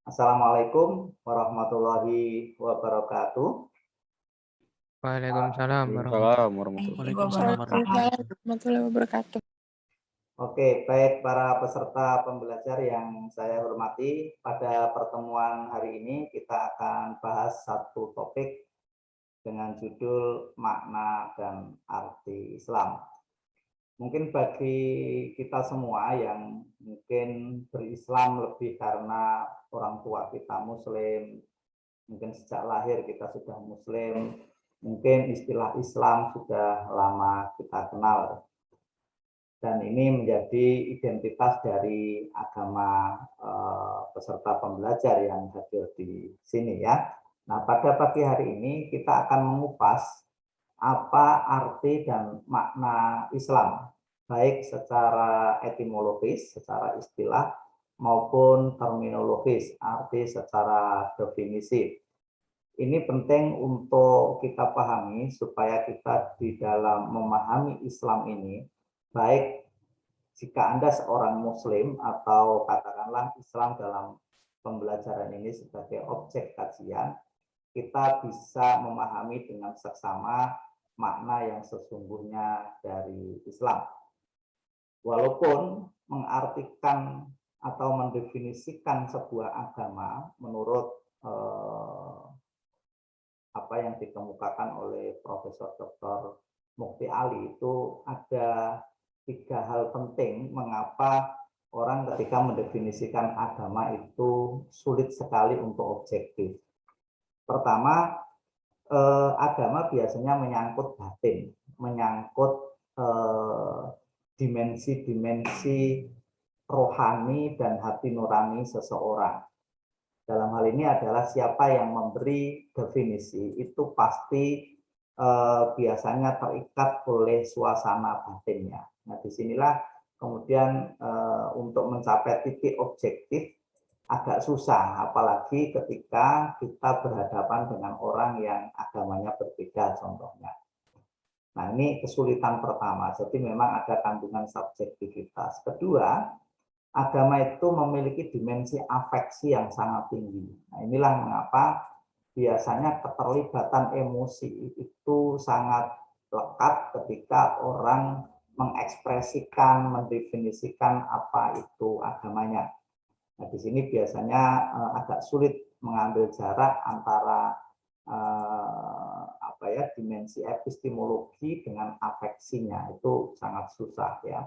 Assalamualaikum warahmatullahi wabarakatuh. Waalaikumsalam Waalaikumsalam warahmatullahi wabarakatuh. Oke, baik para peserta pembelajar yang saya hormati, pada pertemuan hari ini kita akan bahas satu topik dengan judul makna dan arti Islam. Mungkin bagi kita semua yang mungkin berislam lebih karena orang tua kita Muslim, mungkin sejak lahir kita sudah Muslim, mungkin istilah Islam sudah lama kita kenal. Dan ini menjadi identitas dari agama peserta pembelajar yang hadir di sini ya. Nah, pada pagi hari ini kita akan mengupas apa arti dan makna Islam, baik secara etimologis, secara istilah, maupun terminologis, arti secara definisi. Ini penting untuk kita pahami supaya kita di dalam memahami Islam ini, baik jika Anda seorang Muslim atau katakanlah Islam dalam pembelajaran ini sebagai objek kajian, kita bisa memahami dengan seksama makna yang sesungguhnya dari Islam. Walaupun mengartikan atau mendefinisikan sebuah agama menurut apa yang dikemukakan oleh Profesor Dr. Mukti Ali itu ada 3 hal penting mengapa orang ketika mendefinisikan agama itu sulit sekali untuk objektif. Pertama, agama biasanya menyangkut batin, menyangkut dimensi-dimensi rohani dan hati nurani seseorang. Dalam hal ini adalah siapa yang memberi definisi itu pasti biasanya terikat oleh suasana batinnya. Nah, disinilah kemudian untuk mencapai titik objektif agak susah, apalagi ketika kita berhadapan dengan orang yang agamanya berbeda contohnya. Nah, ini kesulitan pertama, jadi memang ada kandungan subjektivitas. Kedua, agama itu memiliki dimensi afeksi yang sangat tinggi. Nah, inilah mengapa biasanya keterlibatan emosi itu sangat lekat ketika orang mengekspresikan, mendefinisikan apa itu agamanya. Nah, di sini biasanya agak sulit mengambil jarak antara dimensi epistemologi dengan afeksinya, itu sangat susah ya.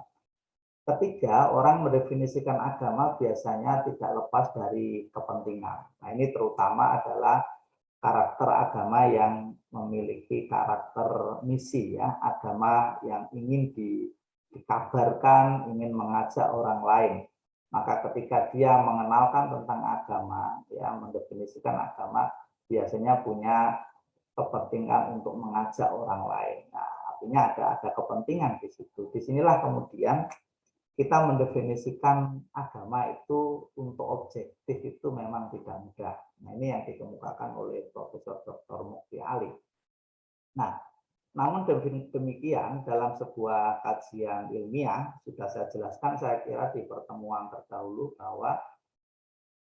Ketiga, orang mendefinisikan agama biasanya tidak lepas dari kepentingan. Nah, ini terutama adalah karakter agama yang memiliki karakter misi ya, agama yang ingin dikabarkan, ingin mengajak orang lain. Maka ketika dia mengenalkan tentang agama, ya mendefinisikan agama, biasanya punya kepentingan untuk mengajak orang lain. Nah, artinya ada kepentingan di situ. Disinilah kemudian kita mendefinisikan agama itu untuk objektif itu memang tidak mudah. Nah, ini yang dikemukakan oleh Profesor Dr. Mukti Ali. Nah, namun demikian dalam sebuah kajian ilmiah sudah saya jelaskan saya kira di pertemuan terdahulu bahwa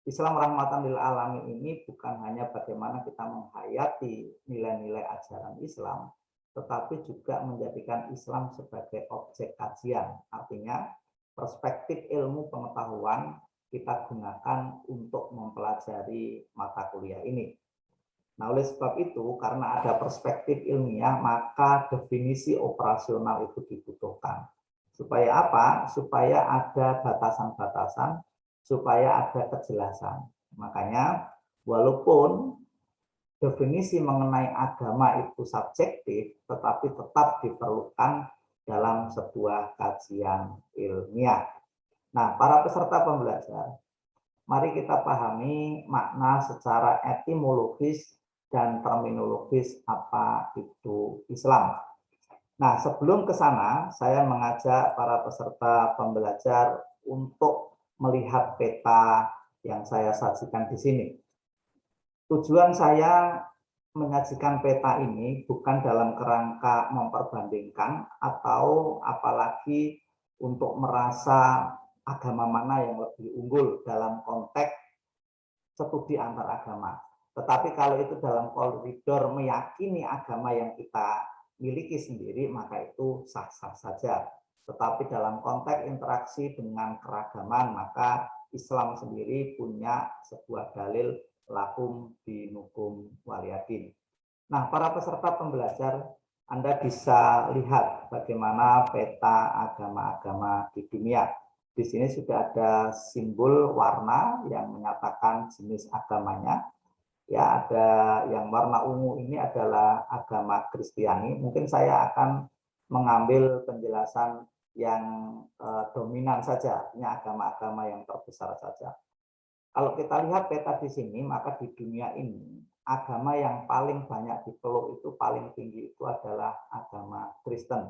Islam rahmatan lil alamin ini bukan hanya bagaimana kita menghayati nilai-nilai ajaran Islam, tetapi juga menjadikan Islam sebagai objek kajian. Artinya perspektif ilmu pengetahuan kita gunakan untuk mempelajari mata kuliah ini. Nah, oleh sebab itu, karena ada perspektif ilmiah, maka definisi operasional itu dibutuhkan. Supaya apa? Supaya ada batasan-batasan, supaya ada kejelasan. Makanya, walaupun definisi mengenai agama itu subjektif, tetapi tetap diperlukan dalam sebuah kajian ilmiah. Nah, para peserta pembelajar, mari kita pahami makna secara etimologis dan terminologis apa itu Islam. Nah, sebelum ke sana, saya mengajak para peserta pembelajar untuk melihat peta yang saya sajikan di sini. Tujuan saya menyajikan peta ini bukan dalam kerangka memperbandingkan atau apalagi untuk merasa agama mana yang lebih unggul dalam konteks studi antar agama. Tetapi kalau itu dalam koridor meyakini agama yang kita miliki sendiri, maka itu sah-sah saja. Tetapi dalam konteks interaksi dengan keragaman, maka Islam sendiri punya sebuah dalil lakum dinukum waliyadin. Nah, para peserta pembelajar, Anda bisa lihat bagaimana peta agama-agama di dunia. Di sini sudah ada simbol warna yang menyatakan jenis agamanya. Ya, ada yang warna ungu ini adalah agama Kristiani. Mungkin saya akan mengambil penjelasan yang dominan saja, ini agama-agama yang terbesar saja. Kalau kita lihat peta di sini, maka di dunia ini agama yang paling banyak dipeluk itu paling tinggi itu adalah agama Kristen.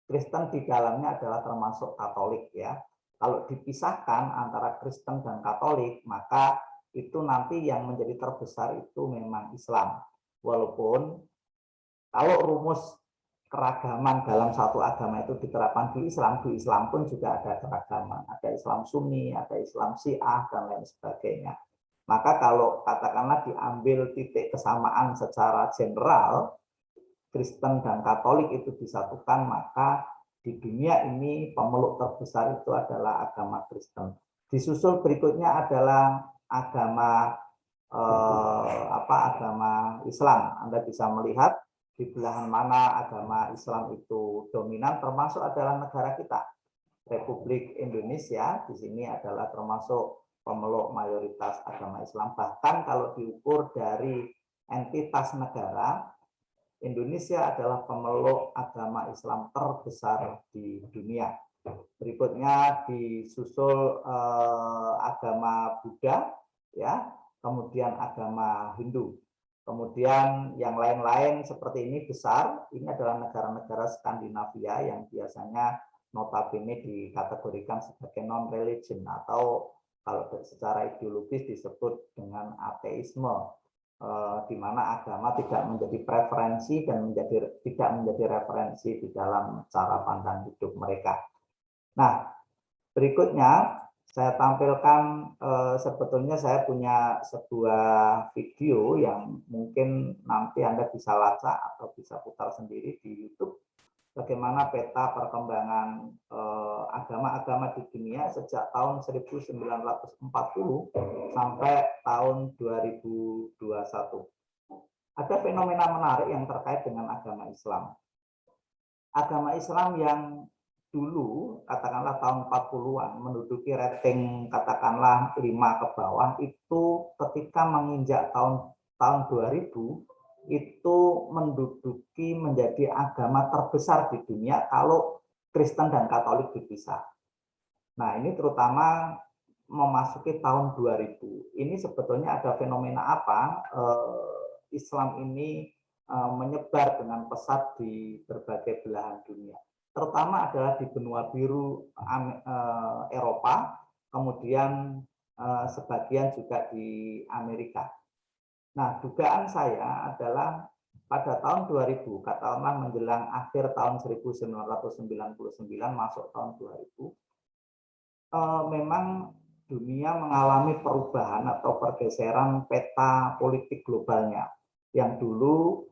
Kristen di dalamnya adalah termasuk Katolik ya. Kalau dipisahkan antara Kristen dan Katolik, maka itu nanti yang menjadi terbesar itu memang Islam. Walaupun kalau rumus keragaman dalam satu agama itu diterapkan di Islam pun juga ada keragaman. Ada Islam Sunni, ada Islam Syiah, dan lain sebagainya. Maka kalau katakanlah diambil titik kesamaan secara general, Kristen dan Katolik itu disatukan, maka di dunia ini pemeluk terbesar itu adalah agama Kristen. Disusul berikutnya adalah agama agama Islam. Anda bisa melihat di belahan mana agama Islam itu dominan, termasuk adalah negara kita, Republik Indonesia. Di sini adalah termasuk pemeluk mayoritas agama Islam. Bahkan kalau diukur dari entitas negara, Indonesia adalah pemeluk agama Islam terbesar di dunia. Berikutnya disusul agama Buddha, ya, kemudian agama Hindu. Kemudian yang lain-lain seperti ini besar, ini adalah negara-negara Skandinavia yang biasanya notabene dikategorikan sebagai non-religion atau kalau secara ideologis disebut dengan ateisme, di mana agama tidak menjadi preferensi dan tidak menjadi referensi di dalam cara pandang hidup mereka. Nah, berikutnya saya tampilkan sebetulnya saya punya sebuah video yang mungkin nanti Anda bisa lacak atau bisa putar sendiri di YouTube. Bagaimana peta perkembangan agama-agama di dunia sejak tahun 1940 sampai tahun 2021. Ada fenomena menarik yang terkait dengan agama Islam. Agama Islam yang dulu, katakanlah tahun 40-an, menduduki rating katakanlah 5 ke bawah, itu ketika menginjak tahun 2000, itu menduduki menjadi agama terbesar di dunia kalau Kristen dan Katolik dipisah. Nah, ini terutama memasuki tahun 2000. Ini sebetulnya ada fenomena apa? Islam ini menyebar dengan pesat di berbagai belahan dunia. Terutama adalah di benua biru Eropa, kemudian sebagian juga di Amerika. Nah, dugaan saya adalah pada tahun 2000, katakanlah menjelang akhir tahun 1999 masuk tahun 2000, memang dunia mengalami perubahan atau pergeseran peta politik globalnya. Yang dulu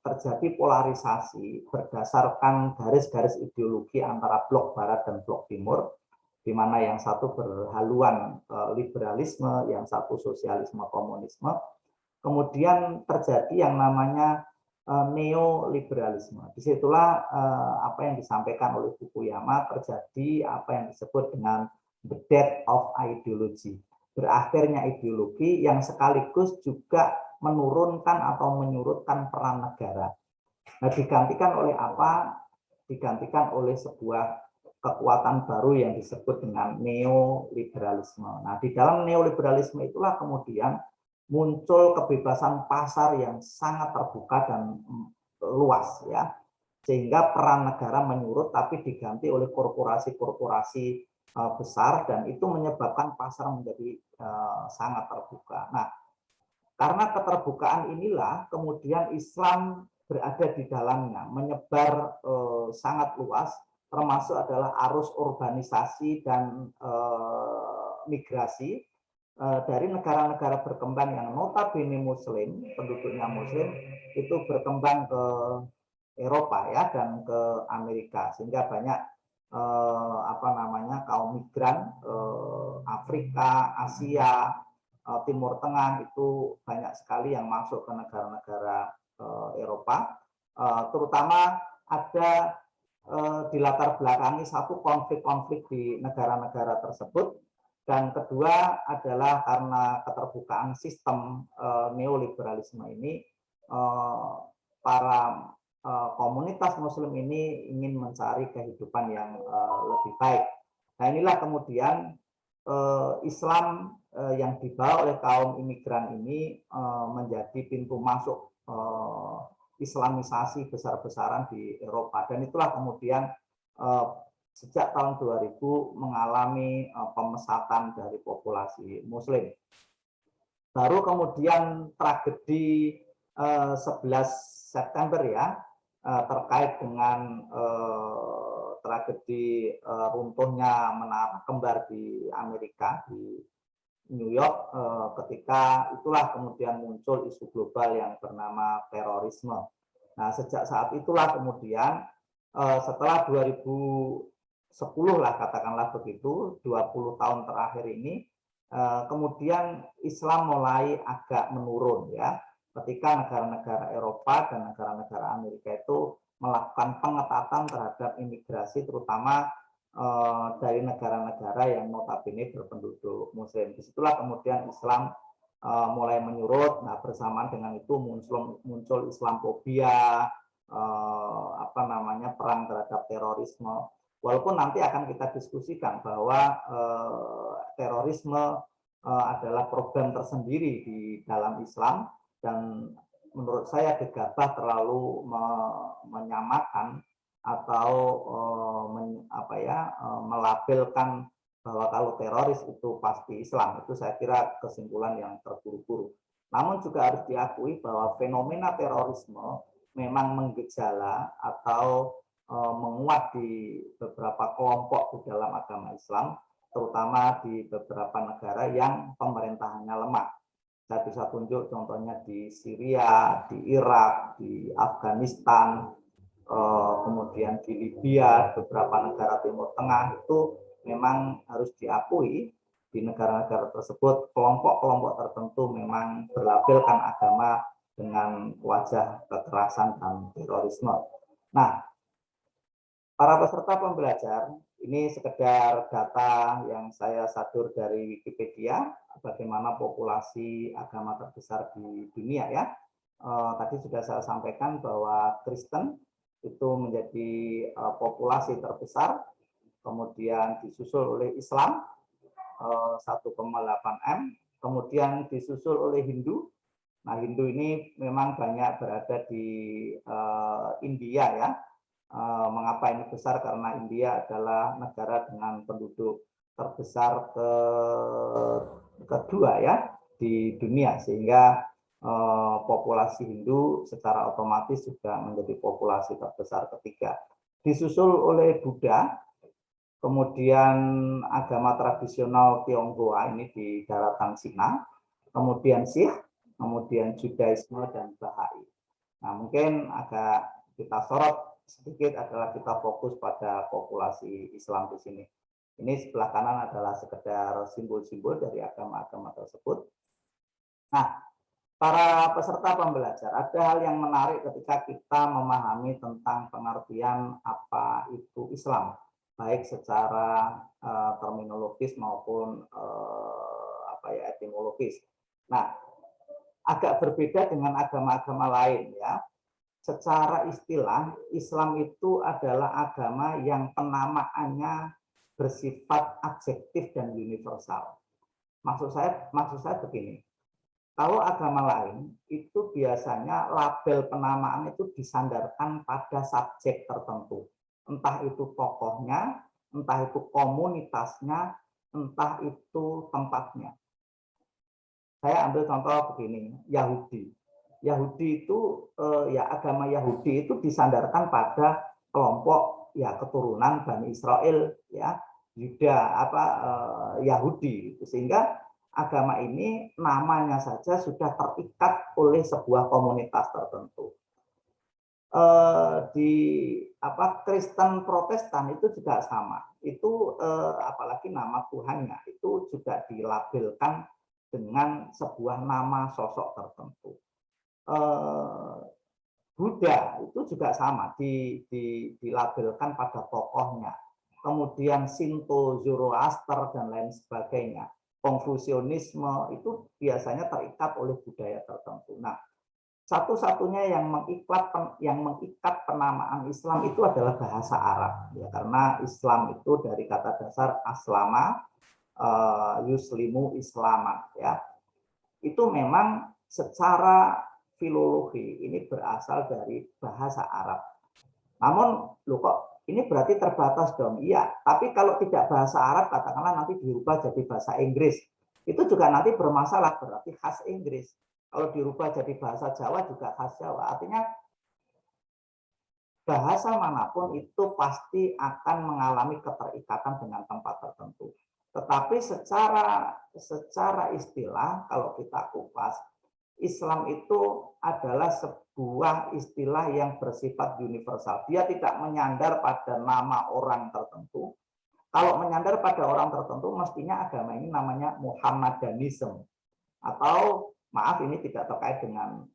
terjadi polarisasi berdasarkan garis-garis ideologi antara blok barat dan blok timur, di mana yang satu berhaluan liberalisme, yang satu sosialisme komunisme. Kemudian terjadi yang namanya neoliberalisme. Disitulah apa yang disampaikan oleh Fukuyama, terjadi apa yang disebut dengan the death of ideology. Berakhirnya ideologi yang sekaligus juga menurunkan atau menyurutkan peran negara. Nah, digantikan oleh apa? Digantikan oleh sebuah kekuatan baru yang disebut dengan neoliberalisme. Nah, di dalam neoliberalisme itulah kemudian muncul kebebasan pasar yang sangat terbuka dan luas, ya, sehingga peran negara menyurut tapi diganti oleh korporasi-korporasi besar, dan itu menyebabkan pasar menjadi sangat terbuka. Nah, karena keterbukaan inilah kemudian Islam berada di dalamnya, menyebar sangat luas, termasuk adalah arus urbanisasi dan migrasi, dari negara-negara berkembang yang notabene Muslim, penduduknya Muslim, itu berkembang ke Eropa ya dan ke Amerika, sehingga banyak kaum migran Afrika, Asia, Timur Tengah itu banyak sekali yang masuk ke negara-negara Eropa, terutama ada di latar belakangi satu konflik-konflik di negara-negara tersebut, dan kedua adalah karena keterbukaan sistem neoliberalisme ini, para komunitas Muslim ini ingin mencari kehidupan yang lebih baik. Nah, inilah kemudian Islam yang dibawa oleh kaum imigran ini menjadi pintu masuk Islamisasi besar-besaran di Eropa, dan itulah kemudian sejak tahun 2000 mengalami pemesatan dari populasi Muslim. Baru kemudian tragedi 11 September ya, terkait dengan tragedi runtuhnya menara kembar di Amerika, di New York, ketika itulah kemudian muncul isu global yang bernama terorisme. Nah, sejak saat itulah kemudian setelah 2010 lah katakanlah begitu, 20 tahun terakhir ini, kemudian Islam mulai agak menurun ya, ketika negara-negara Eropa dan negara-negara Amerika itu melakukan pengetatan terhadap imigrasi, terutama dari negara-negara yang notabene berpenduduk Muslim. Disitulah kemudian Islam mulai menyurut. Nah, bersamaan dengan itu muncul Islamofobia, perang terhadap terorisme. Walaupun nanti akan kita diskusikan bahwa terorisme adalah program tersendiri di dalam Islam, dan menurut saya gegabah terlalu menyamakan atau melabelkan bahwa kalau teroris itu pasti Islam. Itu saya kira kesimpulan yang terburu-buru. Namun juga harus diakui bahwa fenomena terorisme memang menggejala atau menguat di beberapa kelompok di dalam agama Islam, terutama di beberapa negara yang pemerintahannya lemah. Saya bisa tunjuk contohnya di Syria, di Irak, di Afghanistan, kemudian di Libya, beberapa negara Timur Tengah. Itu memang harus diakui, di negara-negara tersebut kelompok-kelompok tertentu memang berlabelkan agama dengan wajah kekerasan dan terorisme. Nah, para peserta pembelajar, ini sekedar data yang saya sadur dari Wikipedia, bagaimana populasi agama terbesar di dunia ya. Tadi sudah saya sampaikan bahwa Kristen itu menjadi populasi terbesar, kemudian disusul oleh Islam 1,8 M, kemudian disusul oleh Hindu. Nah, Hindu ini memang banyak berada di India ya. Mengapa ini besar? Karena India adalah negara dengan penduduk terbesar kedua ya di dunia, sehingga populasi Hindu secara otomatis juga menjadi populasi terbesar ketiga. Disusul oleh Buddha, kemudian agama tradisional Tionghoa ini di daratan Cina, kemudian Sikh, kemudian Judaisme dan Bahai. Nah, mungkin agak kita sorot sedikit adalah kita fokus pada populasi Islam di sini. Ini sebelah kanan adalah sekedar simbol-simbol dari agama-agama tersebut. Nah, para peserta pembelajar, ada hal yang menarik ketika kita memahami tentang pengertian apa itu Islam, baik secara terminologis maupun etimologis. Nah, agak berbeda dengan agama-agama lain ya. Secara istilah, Islam itu adalah agama yang penamaannya bersifat adjektif dan universal. Maksud saya begini. Kalau agama lain itu biasanya label penamaan itu disandarkan pada subjek tertentu. Entah itu tokohnya, entah itu komunitasnya, entah itu tempatnya. Saya ambil contoh begini, Yahudi. Yahudi itu agama Yahudi itu disandarkan pada kelompok ya keturunan Bani Israel ya, Yuda Yahudi, sehingga agama ini namanya saja sudah terikat oleh sebuah komunitas tertentu. Di Kristen Protestan itu juga sama. Itu apalagi nama Tuhannya itu juga dilabelkan dengan sebuah nama sosok tertentu. Buddha itu juga sama, dilabelkan pada tokohnya. Kemudian Shinto, Zoroaster, dan lain sebagainya. Konfusianisme itu biasanya terikat oleh budaya tertentu. Nah, satu-satunya yang mengikat penamaan Islam itu adalah bahasa Arab, ya, karena Islam itu dari kata dasar aslama, yuslimu islaman, ya. Itu memang secara filologi ini berasal dari bahasa Arab. Namun, loh kok ini berarti terbatas dong? Iya, tapi kalau tidak bahasa Arab, katakanlah nanti dirubah jadi bahasa Inggris. Itu juga nanti bermasalah, berarti khas Inggris. Kalau dirubah jadi bahasa Jawa juga khas Jawa. Artinya bahasa manapun itu pasti akan mengalami keterikatan dengan tempat tertentu. Tetapi secara istilah, kalau kita kupas, Islam itu adalah sebuah istilah yang bersifat universal. Dia tidak menyandar pada nama orang tertentu. Kalau menyandar pada orang tertentu, mestinya agama ini namanya Muhammadanism. Atau, maaf ini tidak terkait dengan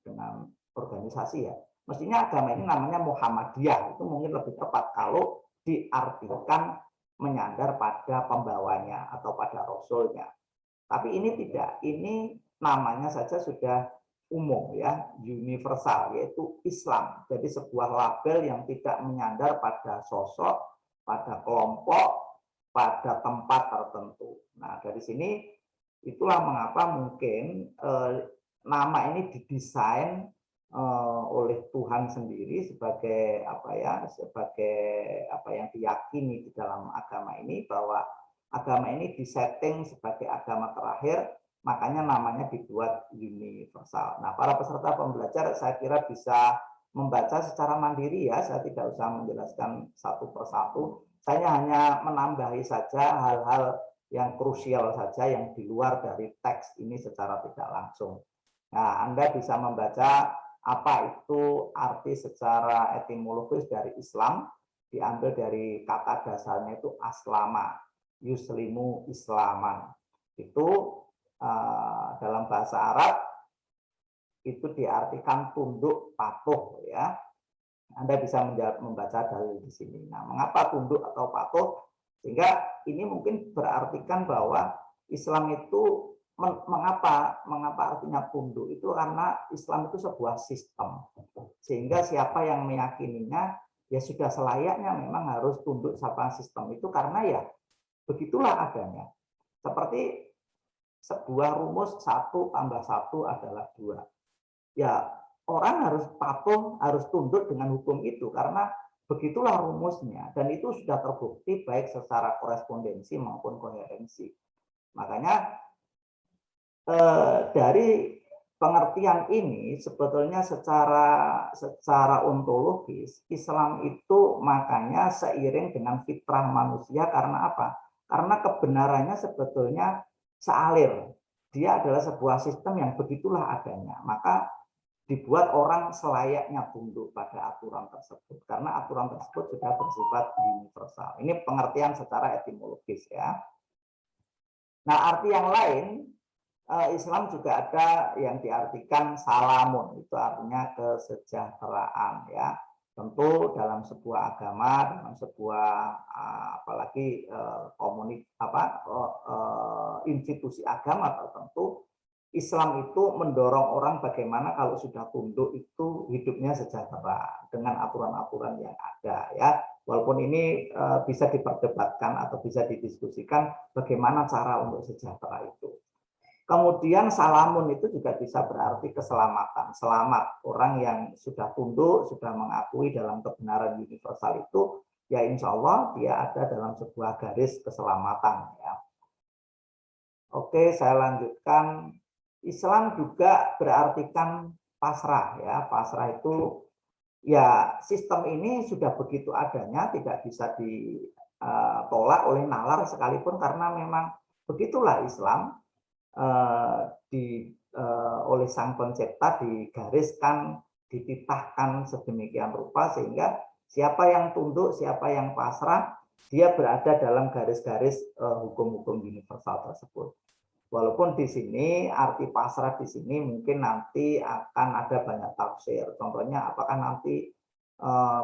organisasi ya. Mestinya agama ini namanya Muhammadiyah. Itu mungkin lebih tepat kalau diartikan menyandar pada pembawanya atau pada rasulnya. Tapi ini tidak, ini namanya saja sudah umum ya, universal, yaitu Islam. Jadi sebuah label yang tidak menyandar pada sosok, pada kelompok, pada tempat tertentu. Nah, dari sini itulah mengapa mungkin nama ini didesain oleh Tuhan sendiri sebagai apa yang diyakini di dalam agama ini, bahwa agama ini disetting sebagai agama terakhir, makanya namanya dibuat universal. Nah, para peserta pembelajar saya kira bisa membaca secara mandiri ya, saya tidak usah menjelaskan satu persatu. Saya hanya menambahi saja hal-hal yang krusial saja yang di luar dari teks ini secara tidak langsung. Nah, Anda bisa membaca apa itu arti secara etimologis dari Islam, diambil dari kata dasarnya itu aslama, yuslimu islaman. Itu dalam bahasa Arab itu diartikan tunduk patuh ya. Anda bisa membaca dalil di sini. Nah, mengapa tunduk atau patuh? Sehingga ini mungkin berartikan bahwa Islam itu mengapa artinya tunduk itu karena Islam itu sebuah sistem. Sehingga siapa yang meyakininya ya sudah selayaknya memang harus tunduk sama sistem itu, karena ya begitulah adanya. Seperti sebuah rumus 1 tambah 1 adalah 2. Ya, orang harus patuh, harus tunduk dengan hukum itu karena begitulah rumusnya, dan itu sudah terbukti baik secara korespondensi maupun koherensi. Makanya dari pengertian ini sebetulnya secara ontologis Islam itu makanya seiring dengan fitrah manusia. Karena apa? Karena kebenarannya sebetulnya sealir. Dia adalah sebuah sistem yang begitulah adanya. Maka dibuat orang selayaknya tunduk pada aturan tersebut, karena aturan tersebut sudah bersifat universal. Ini pengertian secara etimologis ya. Nah, arti yang lain, Islam juga ada yang diartikan salamun, itu artinya kesejahteraan ya. Tentu dalam sebuah agama, dalam sebuah apalagi institusi agama tertentu, Islam itu mendorong orang bagaimana kalau sudah tunduk itu hidupnya sejahtera dengan aturan-aturan yang ada ya. Walaupun ini bisa diperdebatkan atau bisa didiskusikan bagaimana cara untuk sejahtera itu. Kemudian salamun itu juga bisa berarti keselamatan, selamat. Orang yang sudah tunduk, sudah mengakui dalam kebenaran universal itu, ya insya Allah dia ada dalam sebuah garis keselamatan ya. Oke, saya lanjutkan. Islam juga berartikan pasrah ya. Pasrah itu ya, sistem ini sudah begitu adanya, tidak bisa ditolak oleh nalar sekalipun, karena memang begitulah Islam. oleh Sang Pencipta digariskan, dititahkan sedemikian rupa sehingga siapa yang tunduk, siapa yang pasrah, dia berada dalam garis-garis hukum-hukum universal tersebut. Walaupun di sini arti pasrah di sini mungkin nanti akan ada banyak tafsir. Contohnya apakah nanti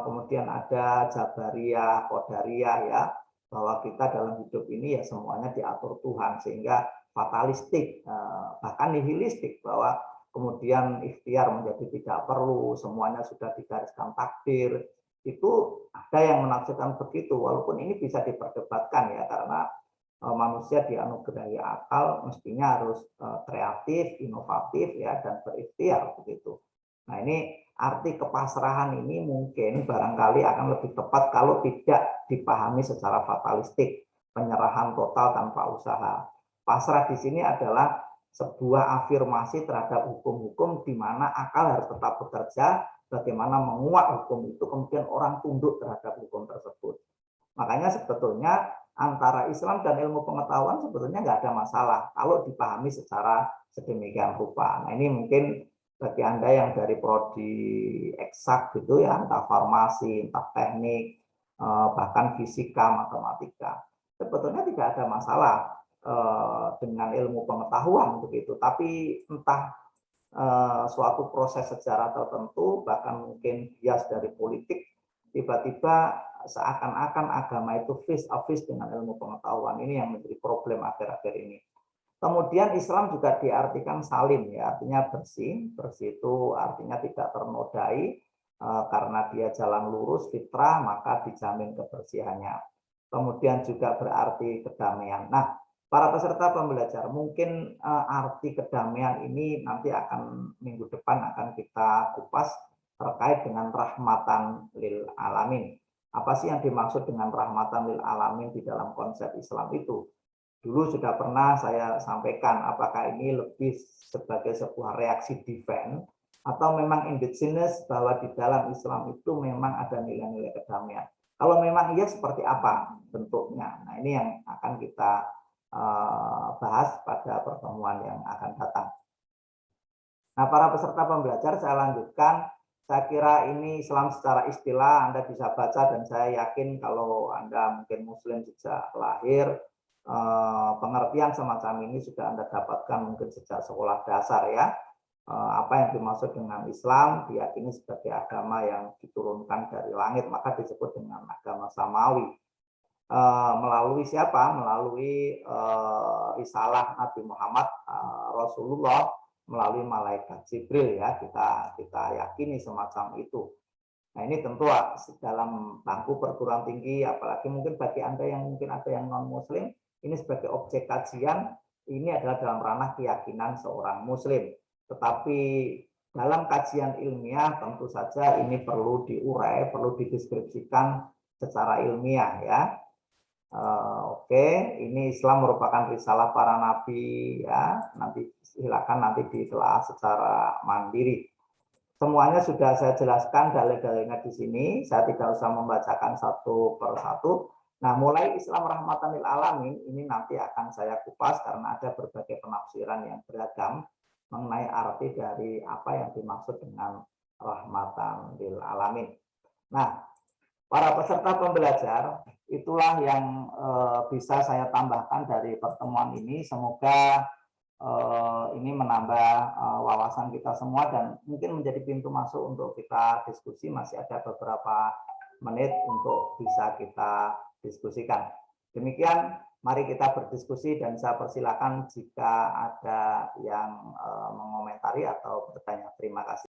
kemudian ada Jabariyah, Qadariyah ya, bahwa kita dalam hidup ini ya semuanya diatur Tuhan sehingga fatalistik, bahkan nihilistik bahwa kemudian ikhtiar menjadi tidak perlu, semuanya sudah digariskan takdir. Itu ada yang menafsirkan begitu, walaupun ini bisa diperdebatkan ya karena manusia dianugerahi akal mestinya harus kreatif, inovatif ya dan berikhtiar begitu. Nah, ini arti kepasrahan ini mungkin barangkali akan lebih tepat kalau tidak dipahami secara fatalistik, penyerahan total tanpa usaha. Pasrah di sini adalah sebuah afirmasi terhadap hukum-hukum di mana akal harus tetap bekerja, bagaimana menguak hukum itu, kemudian orang tunduk terhadap hukum tersebut. Makanya sebetulnya antara Islam dan ilmu pengetahuan sebetulnya nggak ada masalah kalau dipahami secara sedemikian rupa. Nah, ini mungkin bagi Anda yang dari prodi eksak gitu ya, entah farmasi, entah teknik, bahkan fisika, matematika. Sebetulnya tidak ada masalah dengan ilmu pengetahuan begitu, tapi entah suatu proses sejarah tertentu, bahkan mungkin bias dari politik, tiba-tiba seakan-akan agama itu face to face dengan ilmu pengetahuan. Ini yang menjadi problem akhir-akhir ini. Kemudian Islam juga diartikan salim, ya, artinya bersih. Bersih itu artinya tidak ternodai, karena dia jalan lurus, fitrah, maka dijamin kebersihannya. Kemudian juga berarti kedamaian. Nah, para peserta pembelajar, mungkin arti kedamaian ini nanti akan minggu depan akan kita kupas terkait dengan rahmatan lil alamin. Apa sih yang dimaksud dengan rahmatan lil alamin di dalam konsep Islam itu? Dulu sudah pernah saya sampaikan apakah ini lebih sebagai sebuah reaksi defense atau memang indigenous bahwa di dalam Islam itu memang ada nilai-nilai kedamaian. Kalau memang iya seperti apa bentuknya? Nah, ini yang akan kita bahas pada pertemuan yang akan datang. Nah, para peserta pembelajar saya lanjutkan. Saya kira ini Islam secara istilah Anda bisa baca dan saya yakin kalau Anda mungkin Muslim sejak lahir, pengertian semacam ini sudah Anda dapatkan mungkin sejak sekolah dasar ya. Apa yang dimaksud dengan Islam diyakini sebagai agama yang diturunkan dari langit, maka disebut dengan agama samawi. Melalui siapa? Melalui risalah Nabi Muhammad Rasulullah melalui malaikat Jibril ya, kita yakini semacam itu. Nah, ini tentu dalam bangku perguruan tinggi, apalagi mungkin bagi Anda yang mungkin ada yang non muslim, ini sebagai objek kajian, ini adalah dalam ranah keyakinan seorang muslim. Tetapi dalam kajian ilmiah tentu saja ini perlu diurai, perlu dideskripsikan secara ilmiah ya. Oke, ini Islam merupakan risalah para nabi ya. Nanti silakan nanti ditelaah secara mandiri. Semuanya sudah saya jelaskan dalil-dalilnya di sini. Saya tidak usah membacakan satu per satu. Nah, mulai Islam rahmatan lil alamin ini nanti akan saya kupas karena ada berbagai penafsiran yang beragam mengenai arti dari apa yang dimaksud dengan rahmatan lil alamin. Nah, para peserta pembelajar, itulah yang bisa saya tambahkan dari pertemuan ini. Semoga ini menambah wawasan kita semua dan mungkin menjadi pintu masuk untuk kita diskusi. Masih ada beberapa menit untuk bisa kita diskusikan. Demikian, mari kita berdiskusi dan saya persilakan jika ada yang mengomentari atau bertanya. Terima kasih.